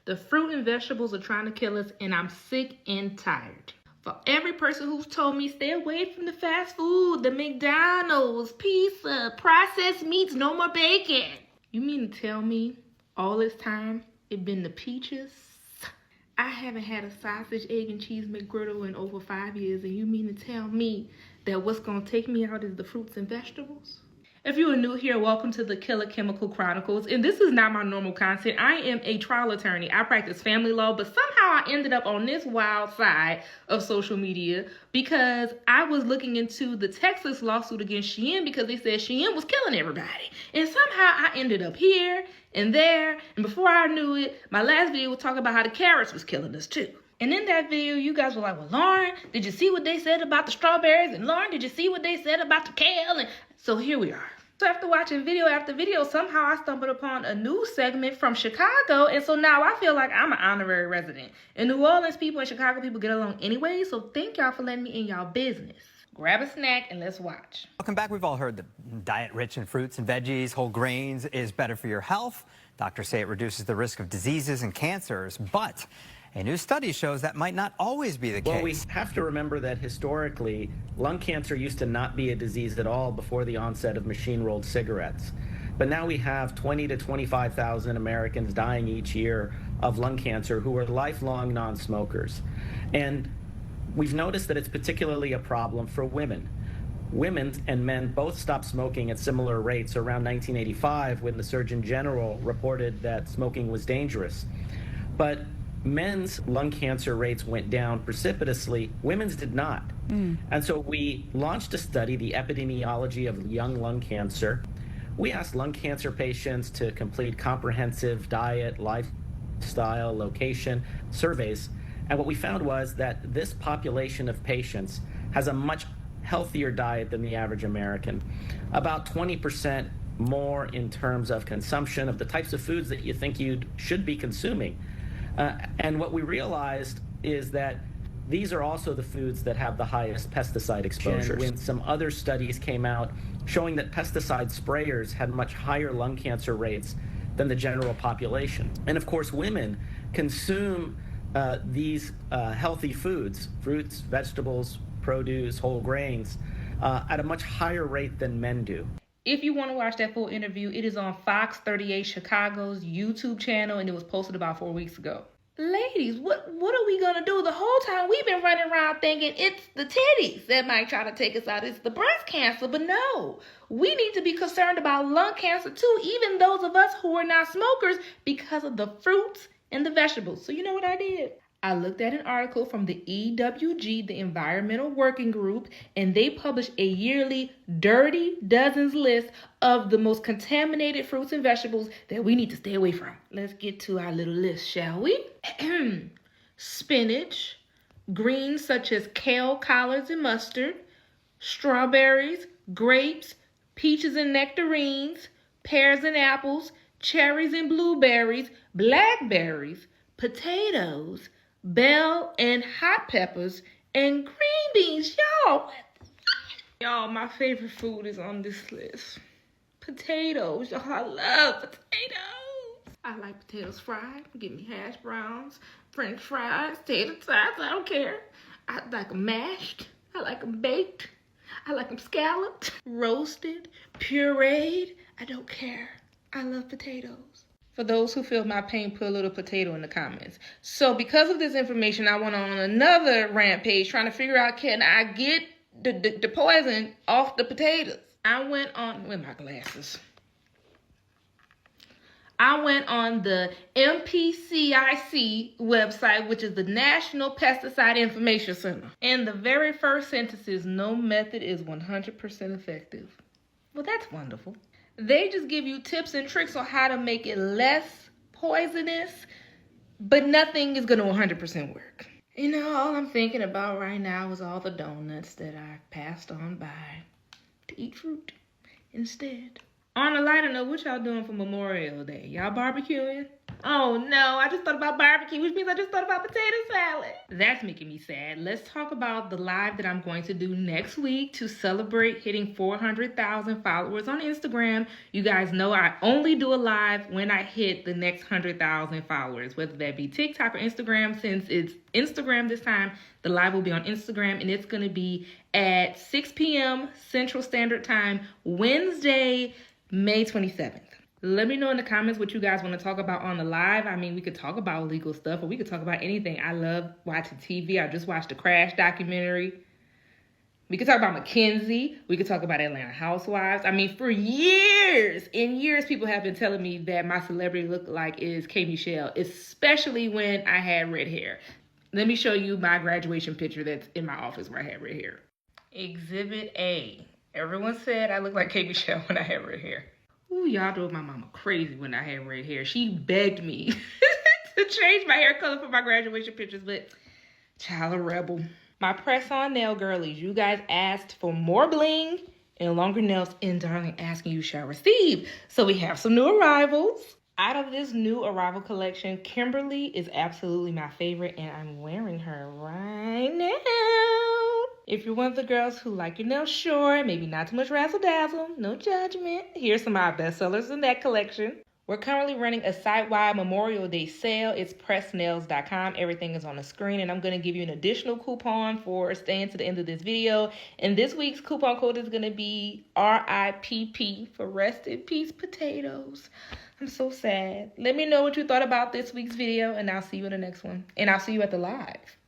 The fruit and vegetables are trying to kill us, and I'm sick and tired. For every person who's told me stay away from the fast food, the McDonald's, pizza, processed meats, no more bacon. You mean to tell me all this time it been the peaches? I haven't had a sausage, egg, and cheese McGriddle in over 5 years, and you mean to tell me that what's gonna take me out is the fruits and vegetables? If you are new here, welcome to the Killer Chemical Chronicles, and this is not my normal content. I am a trial attorney. I practice family law, but somehow I ended up on this wild side of social media because I was looking into the Texas lawsuit against Shein because they said Shein was killing everybody. And somehow I ended up here and there, and before I knew it, my last video was talking about how the carrots was killing us too. And in that video, you guys were like, well, Lauren, did you see what they said about the strawberries? And Lauren, did you see what they said about the kale? And so here we are. So after watching video after video, somehow I stumbled upon a news segment from Chicago. And so now I feel like I'm an honorary resident. And New Orleans people and Chicago people get along anyway. So thank y'all for letting me in y'all business. Grab a snack and let's watch. Welcome back. We've all heard that diet rich in fruits and veggies, whole grains is better for your health. Doctors say it reduces the risk of diseases and cancers, but a new study shows that might not always be the case. Well, we have to remember that historically, lung cancer used to not be a disease at all before the onset of machine-rolled cigarettes. But now we have 20 to 25,000 Americans dying each year of lung cancer who are lifelong non-smokers. And we've noticed that it's particularly a problem for women. Women and men both stopped smoking at similar rates around 1985 when the Surgeon General reported that smoking was dangerous. But men's lung cancer rates went down precipitously, women's did not. And so we launched a study, the epidemiology of young lung cancer. We asked lung cancer patients to complete comprehensive diet, lifestyle, location surveys. And what we found was that this population of patients has a much healthier diet than the average American. About 20% more in terms of consumption of the types of foods that you think you should be consuming. And what we realized is that these are also the foods that have the highest pesticide exposures. When some other studies came out showing that pesticide sprayers had much higher lung cancer rates than the general population. And of course, women consume these healthy foods, fruits, vegetables, produce, whole grains, at a much higher rate than men do. If you want to watch that full interview, it is on Fox 38 Chicago's YouTube channel, and it was posted about 4 weeks ago. Ladies, what are we gonna do? The whole time we've been running around thinking it's the titties that might try to take us out. It's the breast cancer, but no. We need to be concerned about lung cancer too, even those of us who are not smokers, because of the fruits and the vegetables. So you know what I did? I looked at an article from the EWG, the Environmental Working Group, and they publish a yearly Dirty Dozens list of the most contaminated fruits and vegetables that we need to stay away from. Let's get to our little list, shall we? Spinach, greens such as kale, collards, and mustard, strawberries, grapes, peaches and nectarines, pears and apples, cherries and blueberries, blackberries, potatoes, bell and hot peppers, and green beans. Y'all, my favorite food is on this list. Potatoes. Y'all, I love potatoes. I like potatoes fried. Give me hash browns, french fries, tater tots. I don't care. I like them mashed. I like them baked. I like them scalloped, roasted, pureed. I don't care. I love potatoes. For those who feel my pain, put a little potato in the comments. So because of this information, I went on another rampage trying to figure out, can I get the poison off the potatoes? I went on, with my glasses. I went on the NPCIC website, which is the National Pesticide Information Center. And the very first sentence is, no method is 100% effective. Well, that's wonderful. They just give you tips and tricks on how to make it less poisonous, but nothing is going to 100% work. You know, all I'm thinking about right now is all the donuts that I passed on by to eat fruit instead. On a lighter note, what y'all doing for Memorial Day? Y'all barbecuing? Oh no, I just thought about barbecue, which means I just thought about potato salad. That's making me sad. Let's talk about the live that I'm going to do next week to celebrate hitting 400,000 followers on Instagram. You guys know I only do a live when I hit the next 100,000 followers, whether that be TikTok or Instagram. Since it's Instagram this time, the live will be on Instagram, and it's going to be at 6 p.m. Central Standard Time, Wednesday, May 27th. Let me know in the comments what you guys want to talk about on the live. I mean, we could talk about legal stuff, or we could talk about anything. I love watching TV. I just watched the Crash documentary. We could talk about Mackenzie. We could talk about Atlanta Housewives. I mean, for years and years, people have been telling me that my celebrity lookalike is K. Michelle, especially when I had red hair. Let me show you my graduation picture that's in my office where I had red hair. Exhibit A. Everyone said I looked like K. Michelle when I had red hair. Ooh, y'all drove my mama crazy when I had red hair. She begged me to change my hair color for my graduation pictures, but child, a rebel. My press-on nail girlies, you guys asked for more bling and longer nails, and darling, asking you shall receive. So we have some new arrivals. Out of this new arrival collection, Kimberly is absolutely my favorite, and I'm wearing her right now. If you're one of the girls who like your nails short, maybe not too much razzle-dazzle, no judgment, here's some of our bestsellers in that collection. We're currently running a site-wide Memorial Day sale. It's pressnails.com. Everything is on the screen, and I'm going to give you an additional coupon for staying to the end of this video. And this week's coupon code is going to be RIPP for Rest in Peace Potatoes. I'm so sad. Let me know what you thought about this week's video, and I'll see you in the next one. And I'll see you at the live.